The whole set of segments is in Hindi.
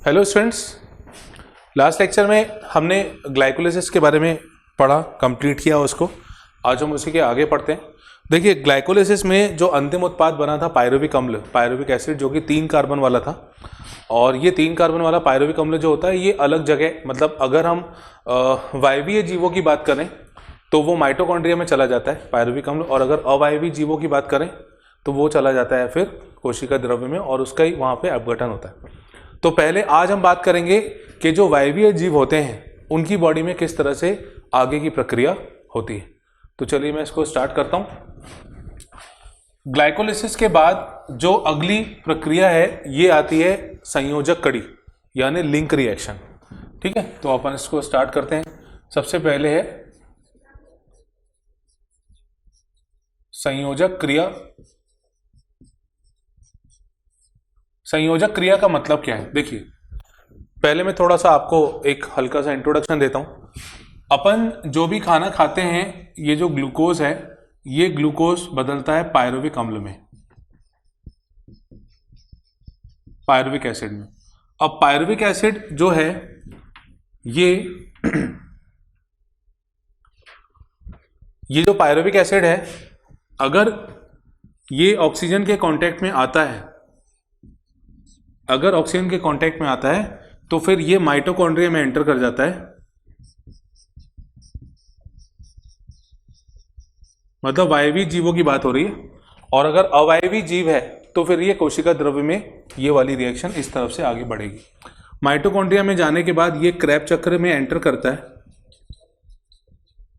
हेलो स्टूडेंट्स, लास्ट लेक्चर में हमने ग्लाइकोलिसिस के बारे में पढ़ा, कंप्लीट किया उसको। आज हम उसी के आगे पढ़ते हैं। देखिए, ग्लाइकोलिसिस में जो अंतिम उत्पाद बना था पायरुविक अम्ल, पायरुविक एसिड, जो कि 3 कार्बन वाला था। और ये 3 कार्बन वाला पायरुविक अम्ल जो होता है ये अलग जगह, मतलब अगर हम वायवीय जीवों की बात करें तो वो माइटोकॉन्ड्रिया में चला जाता है पायरुविक अम्ल, और अगर अवायवीय जीवों की बात करें तो वो चला जाता है फिर कोशिका द्रव्य में और उसका ही वहाँ पे अपघटन होता है। तो पहले आज हम बात करेंगे कि जो वायवीय जीव होते हैं उनकी बॉडी में किस तरह से आगे की प्रक्रिया होती है। तो चलिए मैं इसको स्टार्ट करता हूं। ग्लाइकोलिसिस के बाद जो अगली प्रक्रिया है ये आती है संयोजक कड़ी, यानी लिंक रिएक्शन। ठीक है, तो अपन इसको स्टार्ट करते हैं। सबसे पहले है संयोजक क्रिया। संयोजक क्रिया का मतलब क्या है? देखिए, पहले मैं थोड़ा सा आपको एक हल्का सा इंट्रोडक्शन देता हूं। अपन जो भी खाना खाते हैं, ये जो ग्लूकोज है ये ग्लूकोज बदलता है पायरुविक अम्ल में, पायरुविक एसिड में। अब पायरुविक एसिड जो है ये जो पायरुविक एसिड है, अगर ये ऑक्सीजन के कांटेक्ट में आता है, अगर ऑक्सीजन के कांटेक्ट में आता है तो फिर ये माइटोकॉन्ड्रिया में एंटर कर जाता है, मतलब वायवीय जीवों की बात हो रही है। और अगर अवायवीय जीव है तो फिर ये कोशिका द्रव्य में ये वाली रिएक्शन इस तरफ से आगे बढ़ेगी। माइटोकॉन्ड्रिया में जाने के बाद ये क्रेब चक्र में एंटर करता है।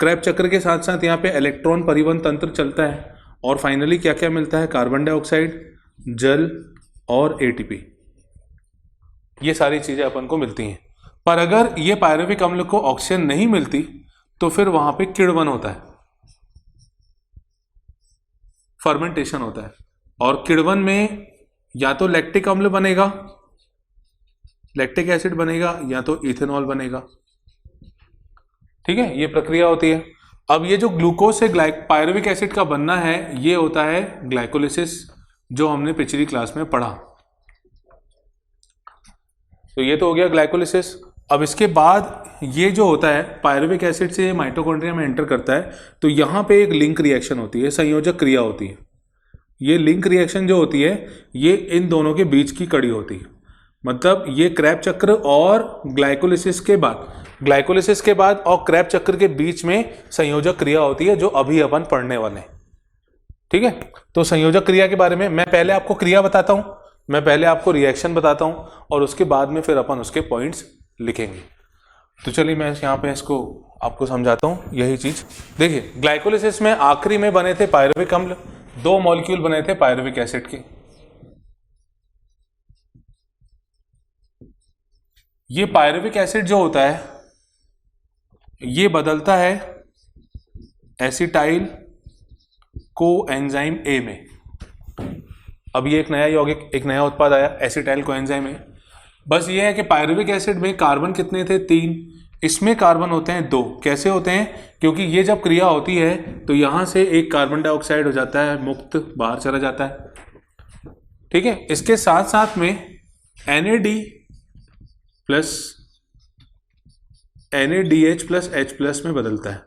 क्रेब चक्र के साथ साथ यहाँ पे इलेक्ट्रॉन परिवहन तंत्र चलता है और फाइनली क्या क्या मिलता है? कार्बन डाइऑक्साइड, जल और एटीपी, ये सारी चीजें अपन को मिलती हैं। पर अगर ये पायरुविक अम्ल को ऑक्सीजन नहीं मिलती तो फिर वहां पे किण्वन होता है, फर्मेंटेशन होता है। और किण्वन में या तो लैक्टिक अम्ल बनेगा, लैक्टिक एसिड बनेगा, या तो इथेनॉल बनेगा। ठीक है, ये प्रक्रिया होती है। अब ये जो ग्लूकोज से पायरुविक एसिड का बनना है ये होता है ग्लाइकोलिसिस, जो हमने पिछली क्लास में पढ़ा। तो ये तो हो गया ग्लाइकोलिसिस। अब इसके बाद ये जो होता है पायरुविक एसिड से माइटोकॉन्ड्रिया में एंटर करता है, तो यहाँ पे एक लिंक रिएक्शन होती है, संयोजक क्रिया होती है। ये लिंक रिएक्शन जो होती है ये इन दोनों के बीच की कड़ी होती है। मतलब ये क्रेब चक्र और ग्लाइकोलिसिस के बाद और क्रेब चक्र के बीच में संयोजक क्रिया होती है, जो अभी अपन पढ़ने वाले हैं। ठीक है, तो संयोजक क्रिया के बारे में मैं पहले आपको क्रिया बताता हूं, मैं पहले आपको रिएक्शन बताता हूं और उसके बाद में फिर अपन उसके पॉइंट्स लिखेंगे। तो चलिए मैं यहाँ पे इसको आपको समझाता हूँ यही चीज। देखिए, ग्लाइकोलिसिस में आखिरी में बने थे पायरुविक अम्ल, 2 मॉलिक्यूल बने थे पायरुविक एसिड के। ये पायरुविक एसिड जो होता है ये बदलता है एसिटाइल को एंजाइम ए में। अब ये एक नया यौगिक, एक नया उत्पाद आया, एसिटाइल को एंजाइम ए। बस ये है कि पायरुविक एसिड में कार्बन कितने थे? 3। इसमें कार्बन होते हैं 2। कैसे होते हैं? क्योंकि ये जब क्रिया होती है तो यहां से एक कार्बन डाइऑक्साइड हो जाता है मुक्त, बाहर चला जाता है। ठीक है, इसके साथ साथ में NAD plus NADH plus H plus में बदलता है,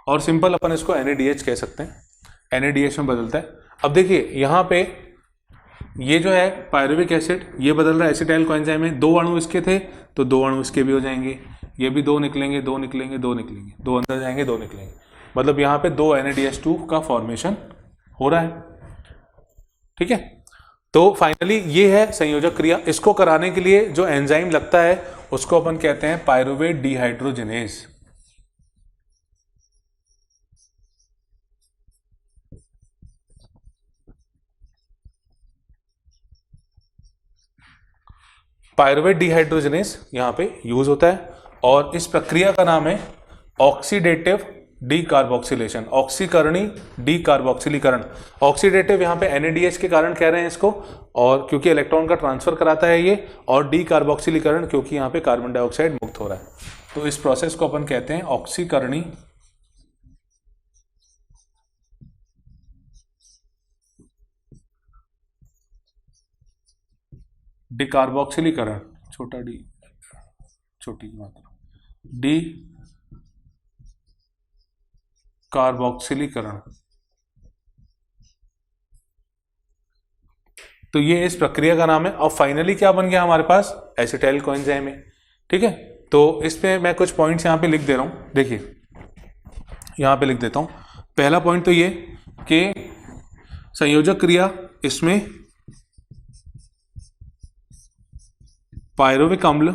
और सिंपल अपन इसको NADH कह सकते हैं, NADH में बदलता है। अब देखिए यहाँ पे ये जो है पायरुविक एसिड ये बदल रहा है एसिटाइल कोएंजाइम में। 2 अणु इसके थे तो 2 अणु इसके भी हो जाएंगे, ये भी 2 निकलेंगे, 2 निकलेंगे, 2 निकलेंगे, 2 अंदर जाएंगे, 2 निकलेंगे। मतलब यहाँ पे 2 NADH2 का फॉर्मेशन हो रहा है। ठीक है, तो फाइनली ये है संयोजक क्रिया। इसको कराने के लिए जो एंजाइम लगता है उसको अपन कहते हैं पायरुवेट डिहाइड्रोजिनेज। पायरुवेट डिहाइड्रोजिनेज यहाँ पे यूज होता है और इस प्रक्रिया का नाम है ऑक्सीडेटिव डीकार्बोक्सिलेशन, ऑक्सीकरणी डीकार्बोक्सिलीकरण। ऑक्सीडेटिव यहाँ पे NADH के कारण कह रहे हैं इसको, और क्योंकि इलेक्ट्रॉन का ट्रांसफर कराता है ये, और डीकार्बोक्सिलीकरण क्योंकि यहाँ पे कार्बन डाइऑक्साइड मुक्त हो रहा है। तो इस प्रोसेस को अपन कहते हैं ऑक्सीकरणी डिकार्बोक्सिलीकरण, छोटा डी छोटी मात्रा, डी कार्बोक्सिलीकरण। तो ये इस प्रक्रिया का नाम है। और फाइनली क्या बन गया हमारे पास, एसिटाइल कोएंजाइम है। ठीक है, तो इस पे मैं कुछ पॉइंट्स यहाँ पे लिख दे रहा हूँ। देखिए यहाँ पे लिख देता हूँ। पहला पॉइंट तो ये कि संयोजक क्रिया, इसमें पायरुविक अम्ल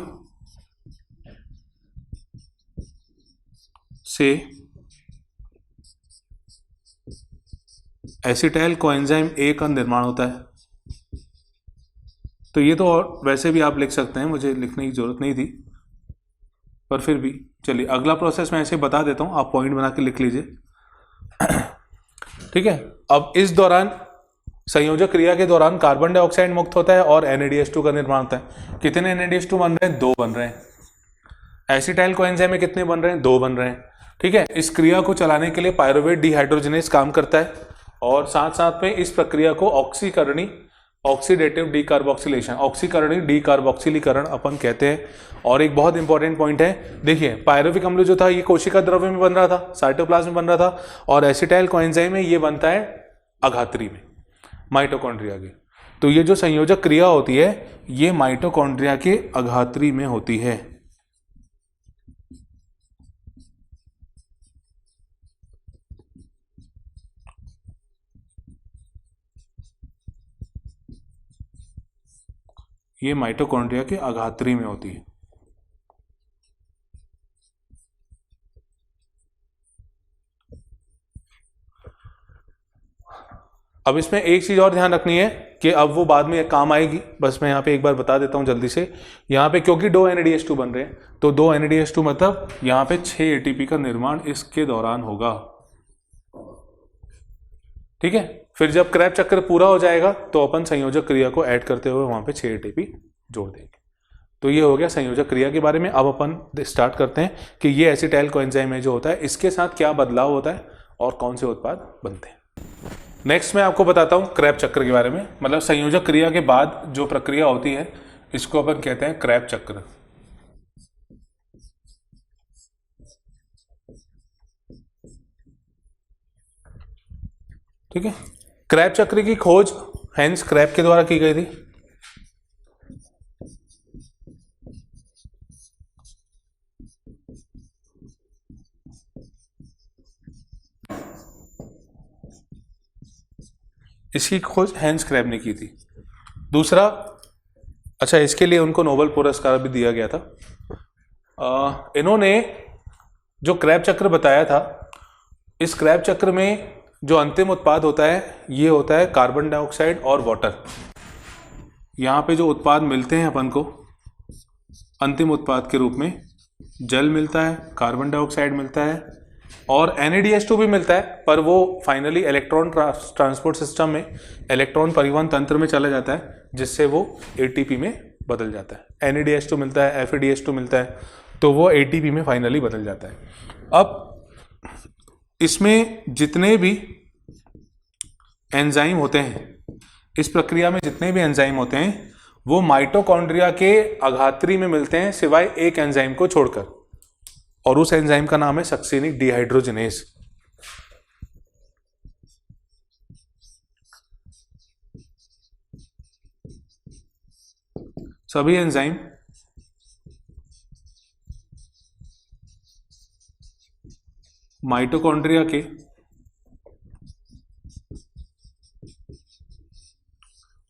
से एसिटाइल कोएंजाइम ए का निर्माण होता है। तो ये तो और वैसे भी आप लिख सकते हैं, मुझे लिखने की जरूरत नहीं थी, पर फिर भी चलिए अगला प्रोसेस मैं ऐसे बता देता हूँ, आप पॉइंट बना के लिख लीजिए। ठीक है, अब इस दौरान संयोजक क्रिया के दौरान कार्बन डाइऑक्साइड मुक्त होता है और NADH2 का निर्माण होता है। कितने NADH2 बन रहे हैं, 2 बन रहे हैं। एसिटाइल कोएंजाइम में कितने बन रहे हैं, 2 बन रहे हैं। ठीक है, इस क्रिया को चलाने के लिए पायरुवेट डिहाइड्रोजनेज काम करता है और साथ साथ में इस प्रक्रिया को ऑक्सीकरणी, ऑक्सीडेटिव डीकार्बोक्सिलेशन, ऑक्सीकरणी डीकार्बोक्सिलीकरण अपन कहते हैं। और एक बहुत इंपॉर्टेंट पॉइंट है, देखिए पायरुविक अम्ल जो था ये कोशिका द्रव्य में बन रहा था, साइटोप्लाज्म में बन रहा था, और एसिटाइल कोएंजाइम में ये बनता है अघात्री में, माइटोकॉन्ड्रिया के। तो ये जो संयोजक क्रिया होती है ये माइटोकॉन्ड्रिया के अघात्री में होती है। ये माइटोकॉन्ड्रिया के अघात्री में होती है। अब इसमें एक चीज और ध्यान रखनी है कि अब वो बाद में काम आएगी, बस मैं यहाँ पे एक बार बता देता हूँ जल्दी से। यहाँ पे क्योंकि 2 NADH2 बन रहे हैं, तो 2 NADH2 मतलब यहाँ पे 6 ATP का निर्माण इसके दौरान होगा। ठीक है, फिर जब क्रैब चक्र पूरा हो जाएगा तो अपन संयोजक क्रिया को ऐड करते हुए वहां पे 6 ATP जोड़ देंगे। तो ये हो गया संयोजक क्रिया के बारे में। अब अपन स्टार्ट करते हैं कि ये एसिटाइल कोएंजाइम है जो होता है, इसके साथ क्या बदलाव होता है और कौन से उत्पाद बनते हैं। नेक्स्ट मैं आपको बताता हूँ क्रैब चक्र के बारे में, मतलब संयोजक क्रिया के बाद जो प्रक्रिया होती है इसको अपन कहते हैं क्रैब चक्र। ठीक है, क्रैब चक्र की खोज हेंस क्रैब के द्वारा की गई थी। इसकी खोज हेंस क्रैब ने की थी। दूसरा, अच्छा इसके लिए उनको नोबेल पुरस्कार भी दिया गया था। इन्होंने जो क्रैब चक्र बताया था, इस क्रैब चक्र में जो अंतिम उत्पाद होता है ये होता है कार्बन डाइऑक्साइड और वाटर। यहाँ पे जो उत्पाद मिलते हैं अपन को अंतिम उत्पाद के रूप में, जल मिलता है, कार्बन डाइऑक्साइड मिलता है और NADH2 भी मिलता है, पर वो फाइनली इलेक्ट्रॉन ट्रांसपोर्ट सिस्टम में, इलेक्ट्रॉन परिवहन तंत्र में चला जाता है, जिससे वो ATP में बदल जाता है। NADH2 मिलता है, FADH2 मिलता है, तो वो ATP में फाइनली बदल जाता है। अब इसमें जितने भी एंजाइम होते हैं, इस प्रक्रिया में जितने भी एंजाइम होते हैं वो माइटोकॉन्ड्रिया के अघात्री में मिलते हैं, सिवाय एक एंजाइम को छोड़कर, और उस एंजाइम का नाम है सक्सेनिक डिहाइड्रोजनेज। सभी एंजाइम माइटोकॉन्ड्रिया के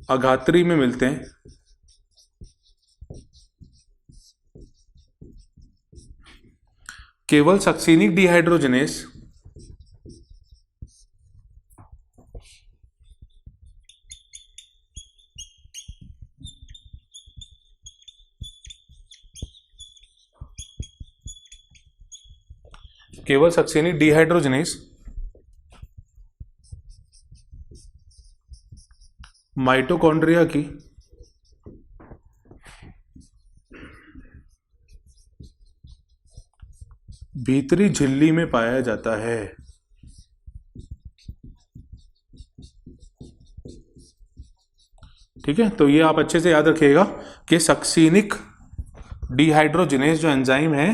अघात्री में मिलते हैं, केवल सक्सेनिक डिहाइड्रोजनेज केवल सक्सेनिक डिहाइड्रोजनेज माइटोकॉन्ड्रिया की भीतरी झिल्ली में पाया जाता है। ठीक है, तो ये आप अच्छे से याद रखिएगा कि सक्सीनिक डिहाइड्रोजिनेज जो एंजाइम है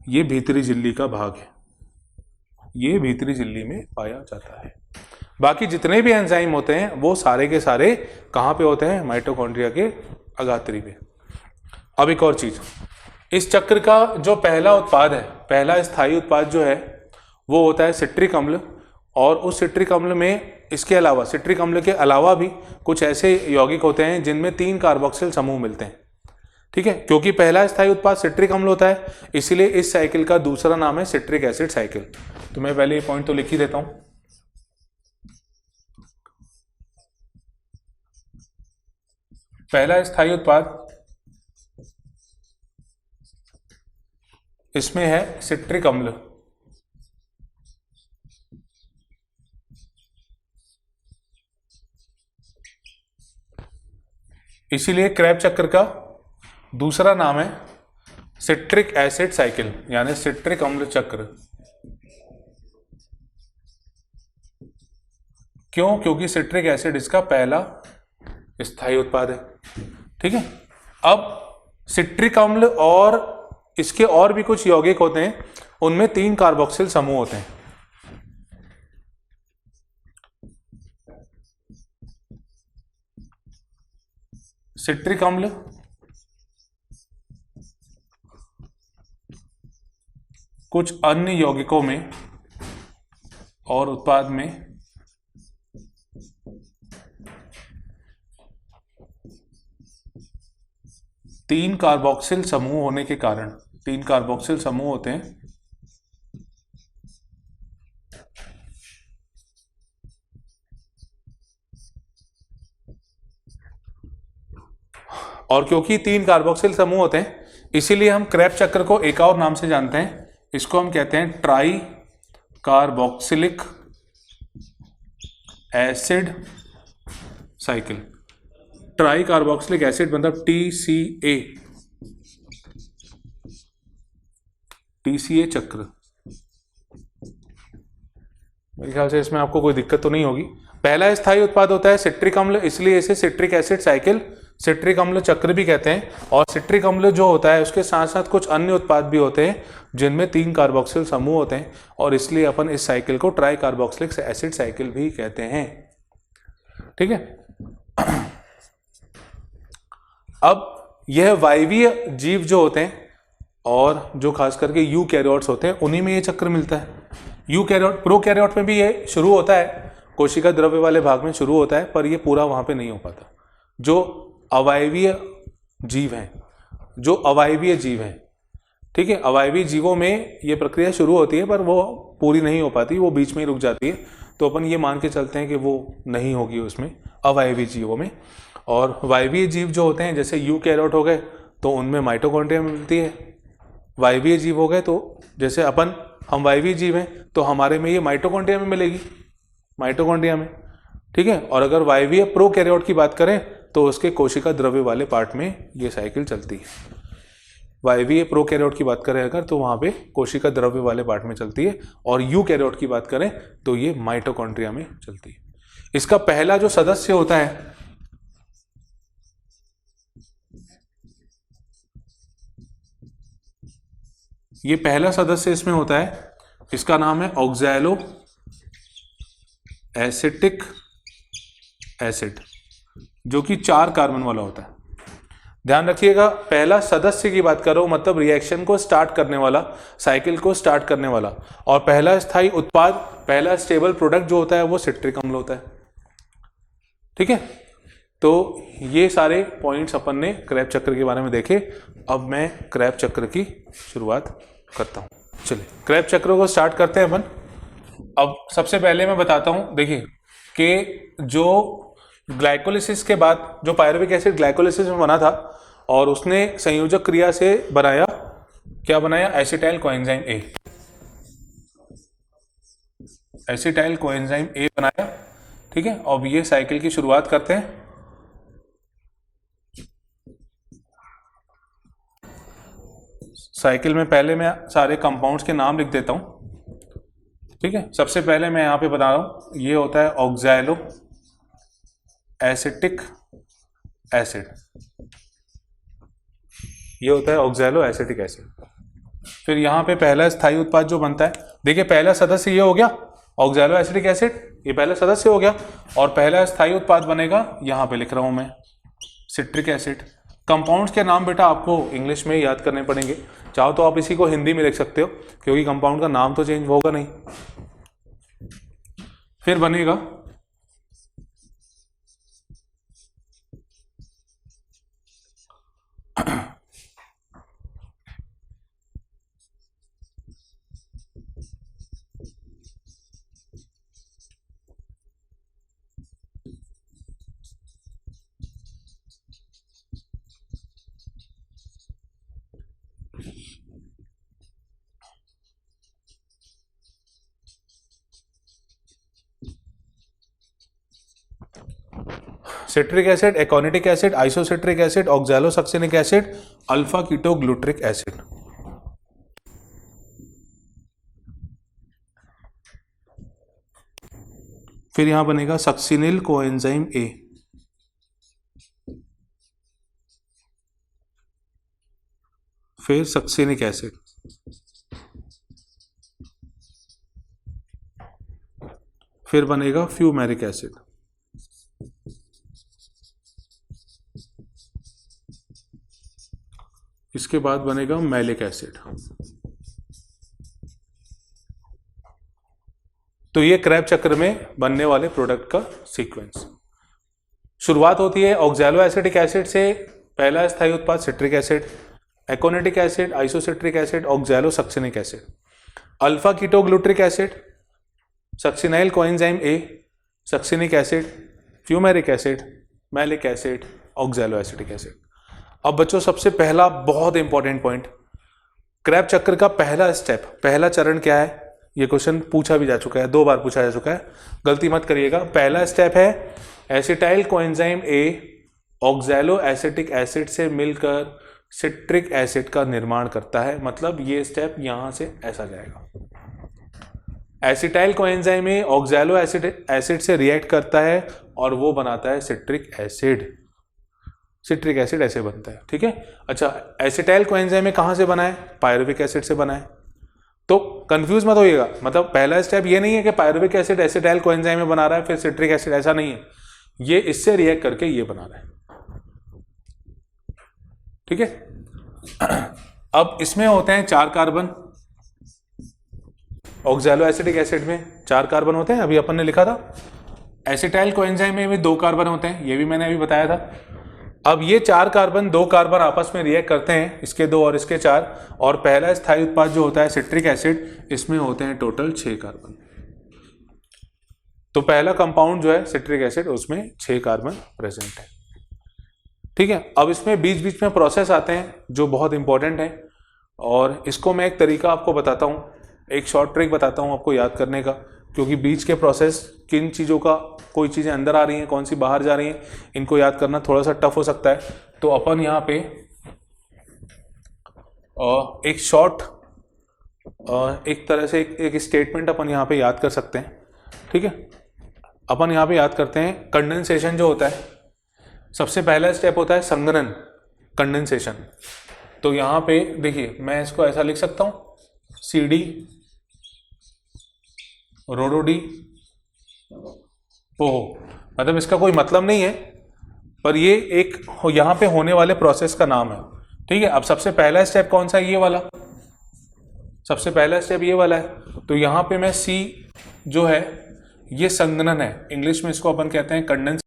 ये भीतरी झिल्ली का भाग है, ये भीतरी झिल्ली में पाया जाता है। बाकी जितने भी एंजाइम होते हैं वो सारे के सारे कहाँ पे होते हैं, माइटोकॉन्ड्रिया के अगात्री पे। अब एक और चीज, इस चक्र का जो पहला उत्पाद है, पहला स्थायी उत्पाद जो है वो होता है सिट्रिक अम्ल, और उस सिट्रिक अम्ल में इसके अलावा, सिट्रिक अम्ल के अलावा भी कुछ ऐसे यौगिक होते हैं जिनमें 3 कार्बोक्सिल समूह मिलते हैं। ठीक है, क्योंकि पहला स्थायी उत्पाद सिट्रिक अम्ल होता है, इसीलिए इस साइकिल का दूसरा नाम है सिट्रिक एसिड साइकिल। तो मैं पहले ये पॉइंट तो लिख ही देता हूं। पहला स्थायी उत्पाद इसमें है सिट्रिक अम्ल, इसीलिए क्रेब चक्र का दूसरा नाम है सिट्रिक एसिड साइकिल, यानी सिट्रिक अम्ल चक्र। क्यों? क्योंकि सिट्रिक एसिड इसका पहला स्थायी उत्पाद है। ठीक है, अब सिट्रिक अम्ल और इसके और भी कुछ यौगिक होते हैं, उनमें 3 कार्बोक्सिल समूह होते हैं। सिट्रिक अम्ल, कुछ अन्य यौगिकों में और उत्पाद में 3 कार्बोक्सिल समूह होने के कारण, 3 कार्बोक्सिल समूह होते हैं, और क्योंकि 3 कार्बोक्सिल समूह होते हैं इसीलिए हम क्रेब चक्र को एक और नाम से जानते हैं, इसको हम कहते हैं try carboxylic acid cycle. Try carboxylic acid मतलब TCA, TCA चक्र। मेरे ख्याल से इसमें आपको कोई दिक्कत तो नहीं होगी। पहला स्थायी उत्पाद होता है सिट्रिक अम्ल, इसलिए इसे सिट्रिक एसिड साइकिल, सिट्रिक अम्ल चक्र भी कहते हैं। और सिट्रिक अम्ल जो होता है उसके साथ साथ कुछ अन्य उत्पाद भी होते हैं जिनमें 3 कार्बोक्सिल समूह होते हैं, और इसलिए अपन इस साइकिल को ट्राई कार्बोक्सिलिक एसिड साइकिल भी कहते हैं। ठीक है, अब यह वायवीय जीव जो होते हैं और जो खास करके यूकैरियोट्स होते हैं उन्हीं में ये चक्र मिलता है। यूकैरियोट, प्रोकैरियोट में भी ये शुरू होता है, कोशिका द्रव्य वाले भाग में शुरू होता है, पर ये पूरा वहां पे नहीं हो पाता। जो अवायवीय जीव हैं, जो अवायवीय जीव हैं, ठीक है, अवायवीय जीवों में ये प्रक्रिया शुरू होती है पर वो पूरी नहीं हो पाती, वो बीच में ही रुक जाती है। तो अपन ये मान के चलते हैं कि वो नहीं होगी उसमें, अवायवीय जीवों में। और वायवीय जीव जो होते हैं जैसे यूकैरियोट हो गए तो उनमें माइटोकॉन्ड्रिया मिलती है। वायवीय जीव हो गए तो जैसे अपन, हम वायवीय जीव हैं तो हमारे में ये माइटोकॉन्ड्रिया में मिलेगी, माइटोकॉन्ड्रिया में। ठीक है, और अगर वायवीय प्रोकैरियोट की बात करें तो उसके कोशिका द्रव्य वाले पार्ट में ये साइकिल चलती है। वायवीय प्रोकैरियोट की बात करें अगर तो वहां पे कोशिका द्रव्य वाले पार्ट में चलती है, और यूकैरियोट की बात करें तो ये माइटोकॉन्ड्रिया में चलती है। इसका पहला जो सदस्य होता है, ये पहला सदस्य इसमें होता है, इसका नाम है ऑक्सैलो एसिटिक एसिड, जो कि 4 कार्बन वाला होता है। ध्यान रखिएगा, पहला सदस्य की बात करो मतलब रिएक्शन को स्टार्ट करने वाला, साइकिल को स्टार्ट करने वाला, और पहला स्थायी उत्पाद, पहला स्टेबल प्रोडक्ट जो होता है वो सिट्रिक अम्ल होता है। ठीक है, तो ये सारे पॉइंट्स अपन ने क्रेब चक्र के बारे में देखे। अब मैं क्रेब चक्र की शुरुआत करता हूं। चलिए क्रेब चक्र को स्टार्ट करते हैं अपन। अब सबसे पहले मैं बताता हूं, देखिए कि जो ग्लाइकोलिसिस के बाद जो पायरुविक एसिड ग्लाइकोलिसिस में बना था और उसने संयोजक क्रिया से बनाया, क्या बनाया, acetyl coenzyme A, acetyl coenzyme A बनाया। ठीक है, अब ये साइकिल की शुरुआत करते हैं। साइकिल में पहले मैं सारे कंपाउंड्स के नाम लिख देता हूं। ठीक है, सबसे पहले मैं यहां पे बता रहा हूं, ये होता है ऑक्सैलो एसिटिक एसिड, ये होता है ऑक्सैलो एसिटिक एसिड। फिर यहाँ पे पहला स्थायी उत्पाद जो बनता है, देखिए पहला सदस्य ये हो गया ऑक्सैलो एसिटिक एसिड, ये पहला सदस्य हो गया, और पहला स्थायी उत्पाद बनेगा, यहाँ पे लिख रहा हूँ मैं, सिट्रिक एसिड। कंपाउंड्स के नाम बेटा आपको इंग्लिश में याद करने पड़ेंगे, चाहो तो आप इसी को हिंदी में लिख सकते हो, क्योंकि कंपाउंड का नाम तो चेंज होगा नहीं। फिर बनेगा citric acid, aconitic acid, isocitric acid, oxalosuccinic acid, alpha ketoglutaric acid. फिर यहां बनेगा सक्सिनिल कोएंजाइम ए, फिर सक्सिनिक एसिड, फिर बनेगा फ्यूमेरिक एसिड, इसके बाद बनेगा मैलिक एसिड। तो ये क्रैब चक्र में बनने वाले प्रोडक्ट का सीक्वेंस। शुरुआत होती है ऑक्सैलो एसिटिक एसिड से, पहला स्थायी उत्पाद citric acid, aconitic acid, isocitric acid, oxalosuccinic acid, alpha ketoglutaric acid, succinyl coenzyme A, succinic acid, fumaric acid, malic acid, oxaloacetic acid. अब बच्चों सबसे पहला बहुत इंपॉर्टेंट पॉइंट, क्रैब चक्र का पहला स्टेप, पहला चरण क्या है? ये क्वेश्चन पूछा भी जा चुका है, 2 बार पूछा जा चुका है, गलती मत करिएगा। पहला स्टेप है acetyl coenzyme A oxalo acetic acid से मिलकर सिट्रिक एसिड का निर्माण करता है, मतलब ये स्टेप यहां से ऐसा जाएगा। Acetyl coenzyme A oxalo acid से रिएक्ट करता है और वो बनाता है सिट्रिक एसिड। सिट्रिक एसिड ऐसे बनता है, ठीक है। अच्छा, एसिटाइल कोएंजाइम में कहां से बना है? पायरुविक एसिड से बना है। तो कंफ्यूज मत होइएगा, मतलब पहला स्टेप ये नहीं है कि पायरुविक एसिड एसिटाइल कोएंजाइम में बना रहा है फिर सिट्रिक एसिड, ऐसा नहीं है, ये इससे रिएक्ट करके ये बना रहा है, ठीक है। अब इसमें होते हैं 4 कार्बन, ऑक्सैलो एसिटिक एसिड में 4 कार्बन होते हैं, अभी अपन ने लिखा था। एसिटाइल कोएंजाइम में भी 2 कार्बन होते हैं, ये भी मैंने अभी बताया था। अब ये 4 कार्बन 2 कार्बन आपस में रिएक्ट करते हैं, इसके 2 और इसके 4, और पहला स्थायी उत्पाद जो होता है सिट्रिक एसिड, इसमें होते हैं टोटल 6 कार्बन। तो पहला कंपाउंड जो है सिट्रिक एसिड, उसमें 6 कार्बन प्रेजेंट है, ठीक है। अब इसमें बीच बीच में प्रोसेस आते हैं जो बहुत इंपॉर्टेंट है, और इसको मैं एक तरीका आपको बताता हूँ, एक शॉर्ट ट्रिक बताता हूँ आपको याद करने का, क्योंकि बीच के प्रोसेस किन चीज़ों का, कोई चीज़ें अंदर आ रही हैं, कौन सी बाहर जा रही हैं, इनको याद करना थोड़ा सा टफ हो सकता है। तो अपन यहाँ पे एक शॉर्ट, एक तरह से एक स्टेटमेंट अपन यहाँ पे याद कर सकते हैं, ठीक है। अपन यहाँ पे याद करते हैं कंडेंसेशन जो होता है, सबसे पहला स्टेप होता है संघनन, कंडेंसेशन। तो यहाँ पे देखिए मैं इसको ऐसा लिख सकता हूँ, CD रोडोडी ओहो, मतलब इसका कोई मतलब नहीं है, पर ये एक यहाँ पे होने वाले प्रोसेस का नाम है, ठीक है। अब सबसे पहला स्टेप कौन सा है? ये वाला, सबसे पहला स्टेप ये वाला है। तो यहाँ पे मैं C जो है ये संघनन है, इंग्लिश में इसको अपन कहते हैं कंडेंस,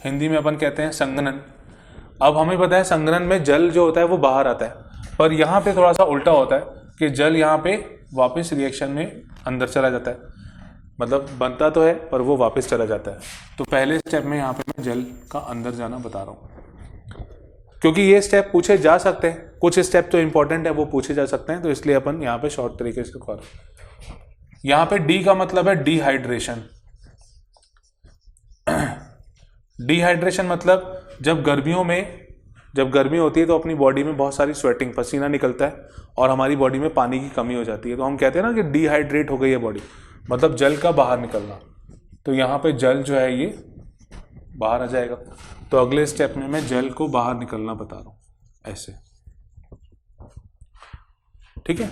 हिंदी में अपन कहते हैं संघनन। अब हमें पता है संघनन में जल जो होता है वो बाहर आता है, पर यहाँ पे थोड़ा सा उल्टा होता है कि जल यहाँ पे वापस रिएक्शन में अंदर चला जाता है, मतलब बनता तो है पर वो वापस चला जाता है। तो पहले स्टेप में यहाँ पे मैं जल का अंदर जाना बता रहा हूँ, क्योंकि ये स्टेप पूछे जा सकते हैं, कुछ स्टेप तो इंपॉर्टेंट है वो पूछे जा सकते हैं, तो इसलिए अपन यहाँ पे शॉर्ट तरीके से कर। यहाँ पे डी का मतलब है डिहाइड्रेशन। डिहाइड्रेशन मतलब जब गर्मियों में, जब गर्मी होती है तो अपनी बॉडी में बहुत सारी स्वेटिंग, पसीना निकलता है और हमारी बॉडी में पानी की कमी हो जाती है, तो हम कहते हैं ना कि डिहाइड्रेट हो गई है बॉडी, मतलब जल का बाहर निकलना। तो यहाँ पे जल जो है ये बाहर आ जाएगा। तो अगले स्टेप में मैं जल को बाहर निकलना बता रहा हूँ, ऐसे। ठीक है,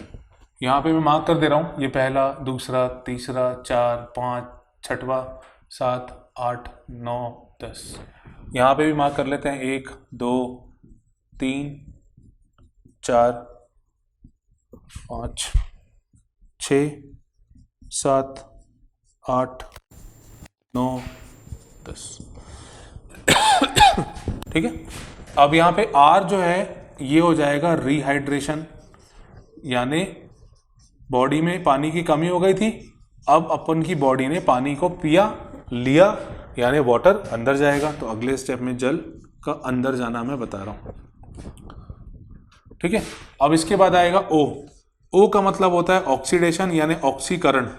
यहाँ पे मैं मार्क कर दे रहा हूँ, ये पहला, दूसरा, तीसरा, 4, 5, 6वां, 7, 8, 9, 10। यहाँ पे भी मार्क कर लेते हैं, 1, 2, 3, 4, 5, 6, 7, 8, 9, 10। ठीक है, अब यहाँ पे R जो है ये हो जाएगा रिहाइड्रेशन, यानी बॉडी में पानी की कमी हो गई थी, अब अपन की बॉडी ने पानी को पिया लिया, यानी वाटर अंदर जाएगा। तो अगले स्टेप में जल का अंदर जाना मैं बता रहा हूं। ठीक है, अब इसके बाद आएगा O। O का मतलब होता है ऑक्सीडेशन, यानी ऑक्सीकरण।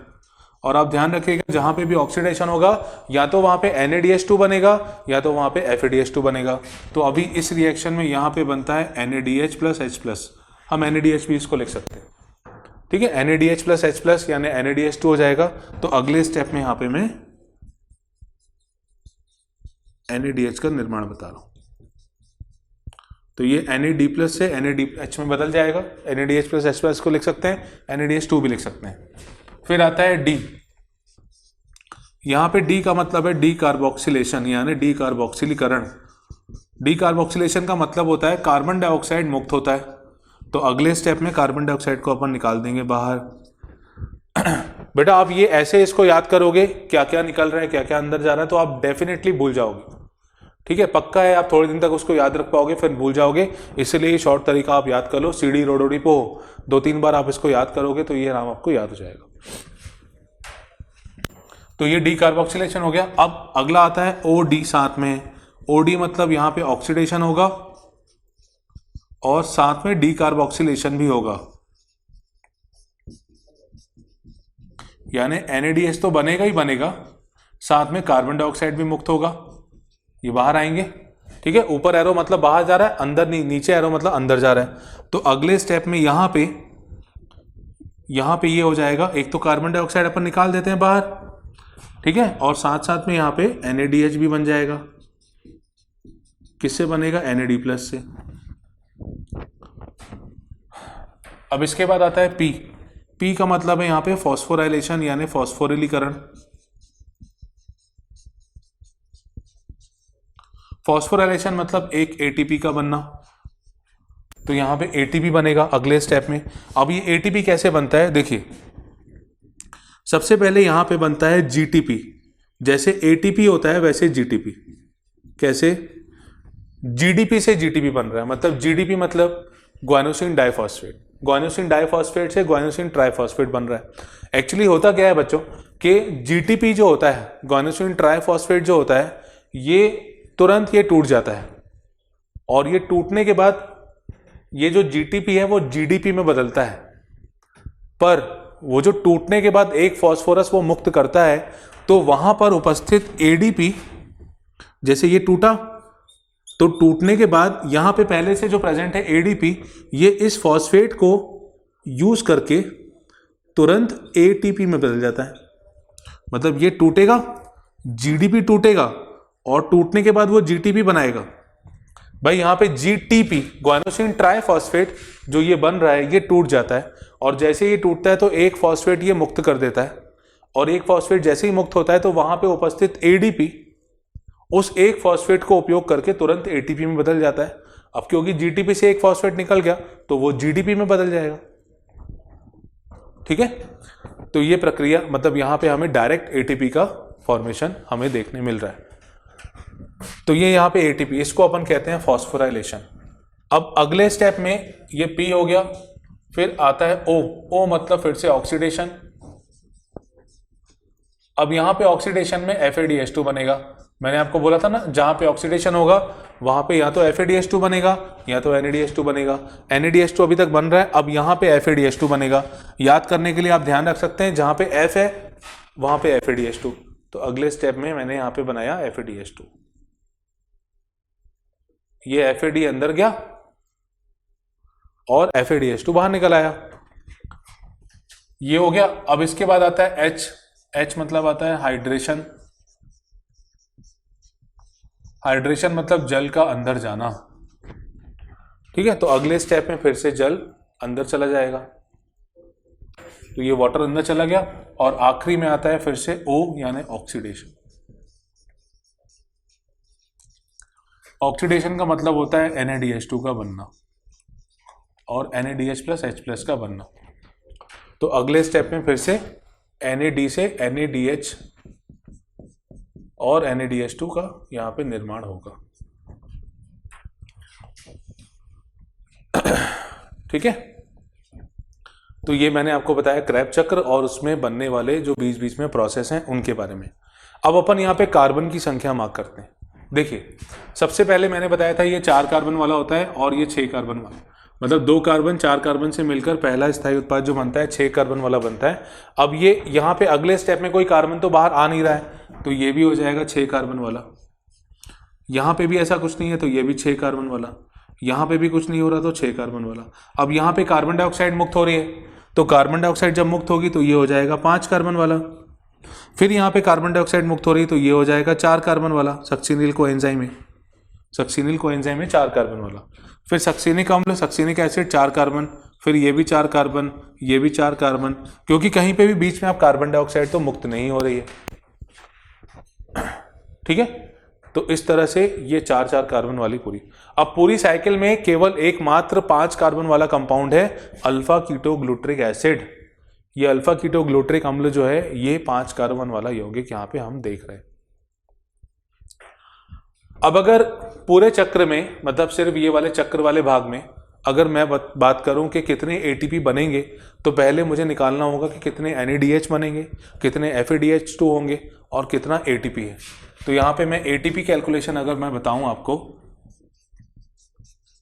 और आप ध्यान रखिएगा, जहां पे भी ऑक्सीडेशन होगा या तो वहां पे NaDH2 बनेगा या तो वहां पे FADH2 बनेगा। तो अभी इस रिएक्शन में यहां पे बनता है NaDH प्लस H+, हम NaDH भी इसको लिख सकते हैं। ठीक है, NaDH प्लस H+ यानी NaDH2 हो जाएगा। तो अगले स्टेप में यहां पे मैं NaDH का निर्माण बता रहा हूं। तो ये NaD+ से NaDH में बदल जाएगा, NaDH प्लस H+ को लिख सकते हैं, NaDH2 भी लिख सकते हैं। फिर आता है D। यहां पे D का मतलब है डी कार्बोक्सिलेशन, यानी डी कार्बोक्सिलीकरण। डी कार्बोक्सिलेशन का मतलब होता है कार्बन डाइऑक्साइड मुक्त होता है। तो अगले स्टेप में कार्बन डाइऑक्साइड को अपन निकाल देंगे बाहर। बेटा आप ये ऐसे इसको याद करोगे, क्या क्या निकल रहा है, क्या क्या अंदर जा रहा है, तो आप डेफिनेटली भूल जाओगे। ठीक है, पक्का है, आप थोड़े दिन तक उसको याद रख पाओगे, फिर भूल जाओगे। इसलिए शॉर्ट तरीका आप याद कर लो, CD रोडोडी पो 2-3 बार आप इसको याद करोगे तो ये नाम आपको याद हो जाएगा। तो ये डी कार्बोक्सिलेशन हो गया। अब अगला आता है OD साथ में। OD मतलब यहां पे ऑक्सीडेशन होगा और साथ में डी कार्बोक्सिलेशन भी होगा, यानी NaDH तो बनेगा ही बनेगा, साथ में कार्बन डाइऑक्साइड भी मुक्त होगा। ये बाहर आएंगे। ठीक है, ऊपर एरो मतलब बाहर जा रहा है, अंदर नहीं, नीचे एरो मतलब अंदर जा रहा है। तो अगले स्टेप में यहां पे ये हो जाएगा, एक तो कार्बन डाइऑक्साइड अपन निकाल देते हैं बाहर। ठीक है, और साथ साथ में यहां पे NaDH भी बन जाएगा। किससे बनेगा? NAD+ से। अब इसके बाद आता है P। P का मतलब है यहां पे फॉस्फोराइलेशन, यानी फॉस्फोरिलीकरण। फॉस्फोराइलेशन मतलब एक ATP का बनना। तो यहां पे ATP बनेगा अगले स्टेप में। अब ये ATP कैसे बनता है, देखिए, सबसे पहले यहां पे बनता है GTP। जैसे ATP होता है वैसे GTP। कैसे? GDP से GTP बन रहा है, मतलब GDP मतलब ग्वानोसिन डाइफॉस्फेट। ग्वानोसिन डाइफॉस्फेट से ग्वानोसिन ट्राइफॉस्फेट बन रहा है। एक्चुअली होता क्या है बच्चों कि GTP जो होता है, ग्वानोसिन ट्राइफॉस्फेट जो होता है, ये तुरंत ये टूट जाता है, और ये टूटने के बाद ये जो GTP है वो GDP में बदलता है। पर वो जो टूटने के बाद एक फॉस्फोरस वो मुक्त करता है, तो वहां पर उपस्थित ADP, जैसे ये टूटा, तो टूटने के बाद यहां पे पहले से जो प्रेजेंट है ADP, ये इस फॉस्फेट को यूज करके तुरंत ATP में बदल जाता है। मतलब ये टूटेगा, GDP टूटेगा, और टूटने के बाद वो GTP बनाएगा। भाई यहां पे GTP, ग्वानोसिन ट्राइफॉस्फेट, जो ये बन रहा है, ये टूट जाता है, और जैसे ये टूटता है तो एक फॉस्फेट ये मुक्त कर देता है, और एक फॉस्फेट जैसे ही मुक्त होता है तो वहां पे उपस्थित ADP उस एक फॉस्फेट को उपयोग करके तुरंत ATP में बदल जाता है। अब क्योंकि GTP से एक फॉस्फेट निकल गया तो वो GDP में बदल जाएगा। ठीक है, तो ये प्रक्रिया, मतलब यहां पे हमें डायरेक्ट ATP का फॉर्मेशन हमें देखने मिल रहा है। तो ये यहां पे ATP, इसको अपन कहते हैं फॉस्फोराइलेशन। अब अगले स्टेप में ये P हो गया, फिर आता है O। O मतलब फिर से ऑक्सीडेशन। अब यहां पे ऑक्सीडेशन में FADH2 बनेगा। मैंने आपको बोला था ना, जहां पे ऑक्सीडेशन होगा वहां पे या तो FADH2 बनेगा या तो NADH2 बनेगा। NADH2 अभी तक बन रहा है, अब यहां पे FADH2 बनेगा। याद करने के लिए आप ध्यान रख सकते हैं, जहां पे F है वहां पे FADH2। तो अगले स्टेप में मैंने यहां पे बनाया FADH2। ये FAD अंदर गया और FADH2 बाहर निकल आया। ये हो गया। अब इसके बाद आता है H। H मतलब आता है हाइड्रेशन। हाइड्रेशन मतलब जल का अंदर जाना, ठीक है। तो अगले स्टेप में फिर से जल अंदर चला जाएगा, तो ये वाटर अंदर चला गया, और आखिरी में आता है फिर से O यानी ऑक्सीडेशन। ऑक्सीडेशन का मतलब होता है NaDH2 का बनना और NaDH+H+ का बनना। तो अगले स्टेप में फिर से NaD से NaDH और NaDH2 का यहां पे निर्माण होगा, ठीक है। तो ये मैंने आपको बताया क्रैब चक्र और उसमें बनने वाले जो बीच बीच में प्रोसेस हैं उनके बारे में। अब अपन यहाँ पे कार्बन की संख्या मार्क करते हैं। देखिए, सबसे पहले मैंने बताया था ये 4 कार्बन वाला होता है और ये 6 कार्बन वाला, मतलब 2 कार्बन 4 कार्बन से मिलकर पहला स्थायी उत्पाद जो बनता है 6 कार्बन वाला बनता है। अब ये यहाँ पे अगले स्टेप में कोई कार्बन तो बाहर आ नहीं रहा है, तो ये भी हो जाएगा 6 कार्बन वाला। यहाँ पे भी ऐसा कुछ नहीं है, तो ये भी 6 कार्बन वाला। यहाँ पे भी कुछ नहीं हो रहा, तो 6 कार्बन वाला। अब यहाँ पे कार्बन डाइऑक्साइड मुक्त हो रही है, तो कार्बन डाइऑक्साइड जब मुक्त होगी तो ये हो जाएगा 5 कार्बन वाला। फिर यहाँ पे कार्बन डाइऑक्साइड मुक्त हो रही है, तो ये हो जाएगा 4 कार्बन वाला। सक्सिनिल कोएंजाइम में 4 कार्बन वाला। फिर सक्सिनिक अम्ल, सक्सिनिक एसिड 4 कार्बन, फिर ये भी 4 कार्बन, ये भी 4 कार्बन, क्योंकि कहीं पे भी बीच में आप कार्बन डाइऑक्साइड तो मुक्त नहीं हो रही है, ठीक है। तो इस तरह से ये 4 कार्बन वाली पूरी। अब पूरी साइकिल में केवल एकमात्र 5 कार्बन वाला कंपाउंड है अल्फा कीटोग्लूट्रिक एसिड। ये अल्फा कीटोग्लूट्रिक अम्ल जो है ये 5 कार्बन वाला यौगिक यहाँ पे हम देख रहे हैं। अब अगर पूरे चक्र में, मतलब सिर्फ ये वाले चक्र वाले भाग में अगर मैं बात करूं कि कितने एटीपी बनेंगे, तो पहले मुझे निकालना होगा कि कितने NADH बनेंगे, कितने FADH2 होंगे और कितना ATP है। तो यहां पे मैं ATP कैलकुलेशन अगर मैं बताऊं आपको,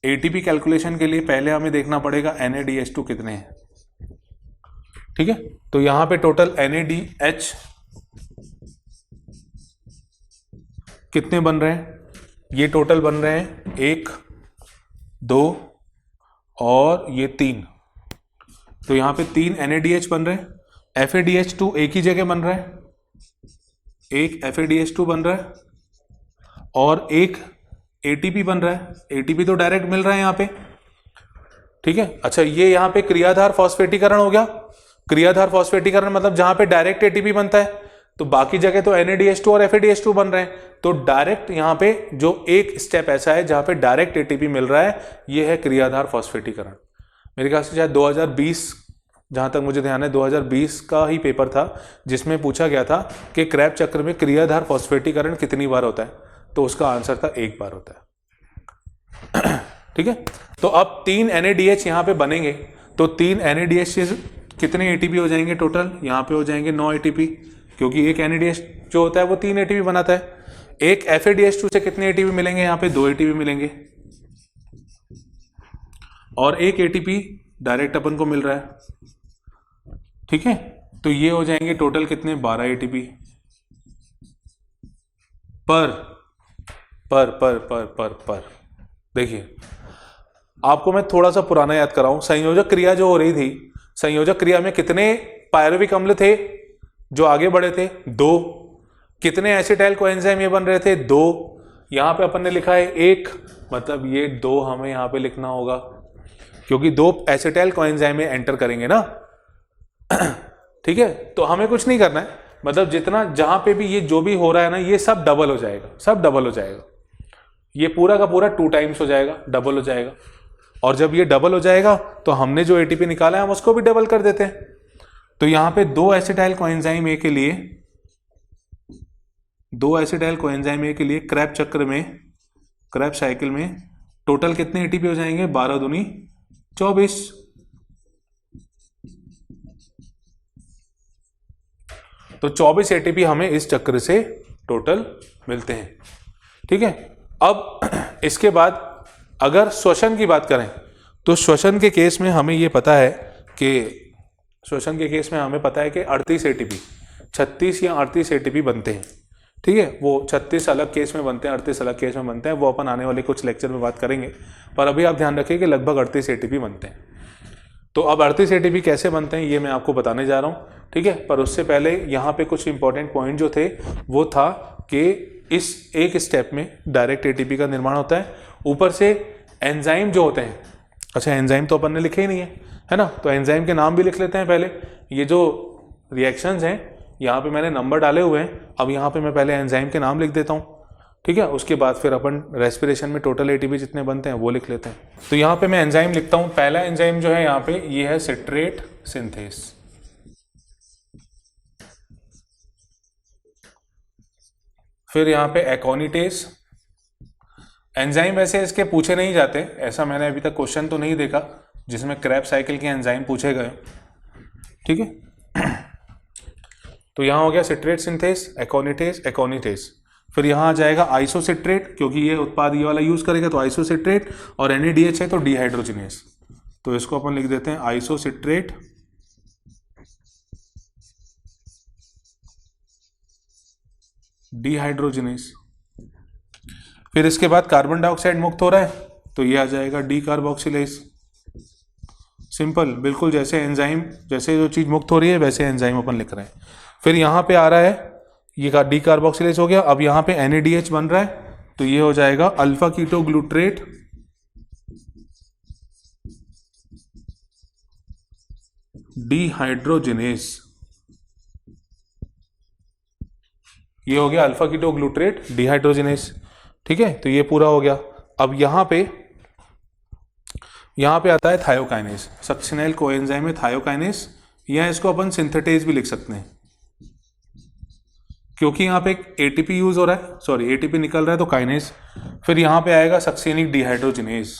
ATP कैलकुलेशन के लिए पहले हमें देखना पड़ेगा NADH2 कितने हैं, ठीक है। तो यहां पे टोटल NADH कितने बन रहे हैं, ये टोटल बन रहे हैं 1 2 और ये 3। तो यहां पे 3 NADH बन रहे हैं। FADH2 एक ही जगह बन रहा है, एक FADH2 बन रहा है और एक ATP बन रहा है। ATP तो डायरेक्ट मिल रहा है यहाँ पे, ठीक है। अच्छा, ये यहाँ पे क्रियाधार फॉस्फेटीकरण हो गया। क्रियाधार फॉस्फेटीकरण मतलब जहां पे डायरेक्ट ATP बनता है, तो बाकी जगह तो NADH2 और FADH2 बन रहे हैं। तो डायरेक्ट यहाँ पे जो एक स्टेप ऐसा है जहां पे डायरेक्ट ATP मिल रहा है, ये है क्रियाधार फॉस्फेटीकरण। मेरे ख्याल से शायद 2020, जहां तक मुझे ध्यान है 2020 का ही पेपर था जिसमें पूछा गया था कि क्रैब चक्र में क्रियाधार फॉस्फेटीकरण कितनी बार होता है, तो उसका आंसर था 1 बार होता है, ठीक है। तो अब 3 NADH यहाँ पे बनेंगे, तो 3 NADH से कितने ATP हो जाएंगे टोटल, यहाँ पे हो जाएंगे 9 ATP, क्योंकि एक NADH जो होता है वो 3 ATP बनाता है। एक FADH2 से कितने ATP मिलेंगे, यहाँ पे 2 ATP मिलेंगे और एक ATP डायरेक्ट अपन को मिल रहा है, ठीक है। तो ये हो जाएंगे टोटल कितने, 12 ATP पर। देखिए, आपको मैं थोड़ा सा पुराना याद कराऊं, संयोजक क्रिया जो हो रही थी, संयोजक क्रिया में कितने पायरुविक अम्ल थे जो आगे बढ़े थे, 2। कितने एसिटाइल कोएंजाइम ये बन रहे थे, 2। यहां पे अपन ने लिखा है 1, मतलब ये 2 हमें यहां पे लिखना होगा, क्योंकि 2 एसिटाइल कोएंजाइम में एंटर करेंगे ना, ठीक है। तो हमें कुछ नहीं करना है, मतलब जितना जहां पे भी ये जो भी हो रहा है ना, ये सब डबल हो जाएगा, सब डबल हो जाएगा। ये पूरा का पूरा 2 टाइम्स हो जाएगा, डबल हो जाएगा। और जब ये डबल हो जाएगा तो हमने जो ATP निकाला है हम उसको भी डबल कर देते हैं। तो यहां पे 2 एसिटाइल कोएंजाइम ए के लिए, 2 एसिटाइल कोएंजाइम ए के लिए क्रैब चक्र में, क्रैब साइकिल में टोटल कितने ATP हो जाएंगे, 12 दूनी 24। तो 24 ATP हमें इस चक्र से टोटल मिलते हैं, ठीक है। अब इसके बाद अगर श्वसन की बात करें, तो श्वसन के केस में हमें ये पता है कि 38 ATP, 36 या 38 ATP बनते हैं, ठीक है। वो 36 अलग केस में बनते हैं, 38 अलग केस में बनते हैं, वो अपन आने वाले कुछ लेक्चर में बात करेंगे। पर अभी आप ध्यान रखिए कि लगभग 38 ATP बनते हैं। तो अब 38 ATP कैसे बनते हैं ये मैं आपको बताने जा रहा हूँ, ठीक है। पर उससे पहले यहाँ पे कुछ इंपॉर्टेंट पॉइंट जो थे वो था कि इस एक स्टेप में डायरेक्ट एटीपी का निर्माण होता है। ऊपर से एंजाइम जो होते हैं, अच्छा एंजाइम तो अपन ने लिखे ही नहीं है ना, तो एंजाइम के नाम भी लिख लेते हैं पहले। ये जो रिएक्शंस हैं यहाँ पे मैंने नंबर डाले हुए हैं, अब यहाँ पे मैं पहले एंजाइम के नाम लिख देता हूँ, ठीक है। उसके बाद फिर अपन रेस्पिरेशन में टोटल एटीपी जितने बनते हैं वो लिख लेते हैं। तो यहाँ पे मैं एंजाइम लिखता हूँ। पहला एंजाइम जो है यहाँ पे ये है सिट्रेट सिंथेस, फिर यहाँ पे एकोनिटेस। एंजाइम वैसे इसके पूछे नहीं जाते, ऐसा मैंने अभी तक क्वेश्चन तो नहीं देखा जिसमें क्रेब्स साइकिल के एंजाइम पूछे गए, ठीक है। तो यहाँ हो गया सिट्रेट सिंथेस, एकोनिटेस, एकोनिटेस। फिर यहाँ आ जाएगा आइसोसिट्रेट, क्योंकि ये उत्पाद ये वाला यूज करेगा तो आइसोसिट्रेट, और NADH है तो डिहाइड्रोजिनेस, तो इसको अपन लिख देते हैं आइसोसिट्रेट डिहाइड्रोजिनेस। फिर इसके बाद कार्बन डाइऑक्साइड मुक्त हो रहा है तो ये आ जाएगा डी कार्बोक्सिलेज। सिंपल, बिल्कुल जैसे एंजाइम, जैसे जो चीज मुक्त हो रही है वैसे एंजाइम अपन लिख रहे हैं। फिर यहाँ पे आ रहा है ये डी कार्बोक्सिलेज हो गया। अब यहाँ पे NADH बन रहा है तो ये हो जाएगा अल्फा कीटो ग्लूट्रेट डिहाइड्रोजिनेस। ये हो गया अल्फा कीटो ग्लूट्रेट डिहाइड्रोजिनेस, ठीक है। तो ये पूरा हो गया। अब यहाँ पे आता है थायोकाइनेस, सक्सिनेल कोएंजाइम है थायोकाइनेस, या इसको अपन सिंथेटेज भी लिख सकते हैं, क्योंकि यहाँ पे एक ATP यूज हो रहा है, सॉरी ATP निकल रहा है तो काइनेस। फिर यहाँ पे आएगा सक्सेनिक डिहाइड्रोजिनेस,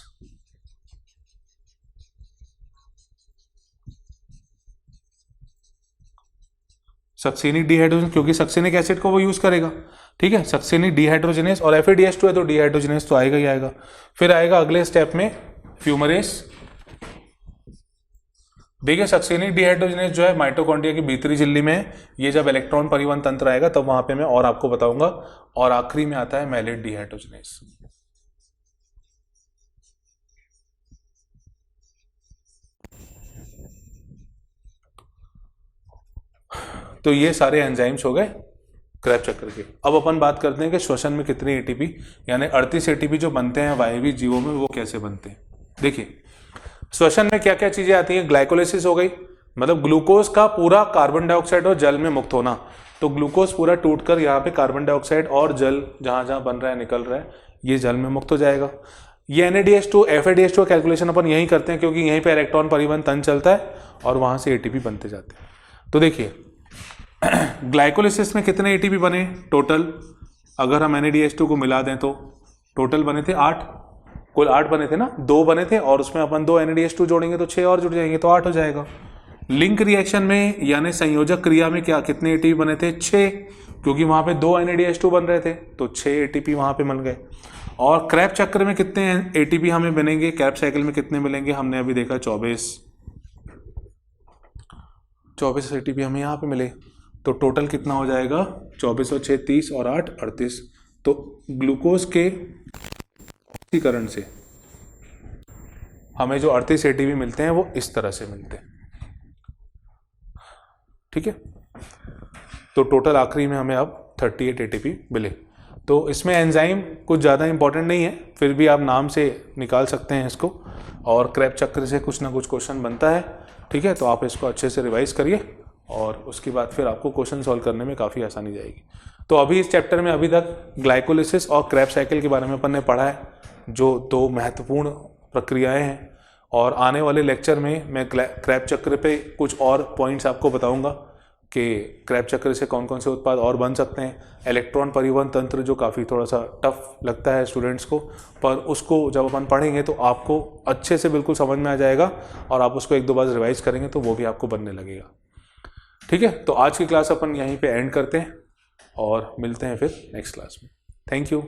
सक्सेनिक डिहाइड्रोजन, क्योंकि सक्सेनिक एसिड को वो यूज करेगा, ठीक है। सक्सेनिक डिहाइड्रोजिनेस, और FADH2 है तो डिहाइड्रोजिनेस तो आएगा ही आएगा। फिर आएगा अगले स्टेप में फ्यूमरेस। देखिए सक्सेनिक डिहाइड्रोजिनेस जो है माइटोकॉन्ड्रिया की भीतरी झिल्ली में है, ये जब इलेक्ट्रॉन परिवहन तंत्र आएगा तब वहां पे मैं और आपको बताऊंगा। और आखिरी में आता है मैलेट डिहाइड्रोजिनेस। तो ये सारे एंजाइम्स हो गए क्रेब्स चक्र के। अब अपन बात करते हैं कि श्वसन में कितनी ATP यानी 38 ATP जो बनते हैं वायवीय जीवों में वो कैसे बनते हैं। देखिए श्वसन में क्या क्या चीजें आती हैं। ग्लाइकोलाइसिस हो गई, मतलब ग्लूकोज का पूरा कार्बन डाइऑक्साइड और जल में मुक्त होना। तो ग्लूकोज पूरा टूटकर यहाँ पे कार्बन डाइऑक्साइड और जल जहां जहां बन रहा है निकल रहा है ये जल में मुक्त हो जाएगा। ये NADH2 FADH2 कैलकुलेशन अपन यही करते हैं क्योंकि यहीं पे इलेक्ट्रॉन परिवहन तंत्र चलता है और वहां से ATP बनते जाते हैं। तो देखिए ग्लाइकोलाइसिस में कितने ATP बने टोटल, अगर हम NADH2 को मिला दें तो टोटल बने थे 8, कुल 8 बने थे ना, 2 बने थे और उसमें अपन 2 NADH2 जोड़ेंगे तो 6 और जुड़ जाएंगे तो 8 हो जाएगा। लिंक रिएक्शन में यानी संयोजक क्रिया में क्या कितने ATP बने थे 6, क्योंकि वहां पे 2 NADH2 बन रहे थे तो 6 ATP वहां पे मिल गए। और क्रैब चक्र में कितने ATP हमें बनेंगे, क्रैब साइकिल में कितने मिलेंगे, हमने अभी देखा 24 ATP हमें यहाँ पे मिले। तो टोटल कितना हो जाएगा 24 और 6 30 और 8 38। तो ग्लूकोज के ऑक्सीकरण से हमें जो 38 ATP मिलते हैं वो इस तरह से मिलते हैं, ठीक है। तो टोटल आखिरी में हमें अब 38 ATP मिले। तो इसमें एंजाइम कुछ ज़्यादा इंपॉर्टेंट नहीं है, फिर भी आप नाम से निकाल सकते हैं इसको, और क्रैब चक्र से कुछ ना कुछ क्वेश्चन बनता है, ठीक है। तो आप इसको अच्छे से रिवाइज करिए और उसके बाद फिर आपको क्वेश्चन सॉल्व करने में काफ़ी आसानी जाएगी। तो अभी इस चैप्टर में अभी तक ग्लाइकोलिसिस और क्रैब साइकिल के बारे में अपन ने पढ़ा है, जो 2 महत्वपूर्ण प्रक्रियाएं हैं। और आने वाले लेक्चर में मैं क्रैब चक्र पे कुछ और पॉइंट्स आपको बताऊंगा कि क्रैब चक्र से कौन कौन से उत्पाद और बन सकते हैं। इलेक्ट्रॉन परिवहन तंत्र जो काफ़ी थोड़ा सा टफ लगता है स्टूडेंट्स को, पर उसको जब अपन पढ़ेंगे तो आपको अच्छे से बिल्कुल समझ में आ जाएगा और आप उसको 1-2 बार रिवाइज करेंगे तो वो भी आपको बनने लगेगा, ठीक है। तो आज की क्लास अपन यहीं पे एंड करते हैं और मिलते हैं फिर नेक्स्ट क्लास में। Thank you.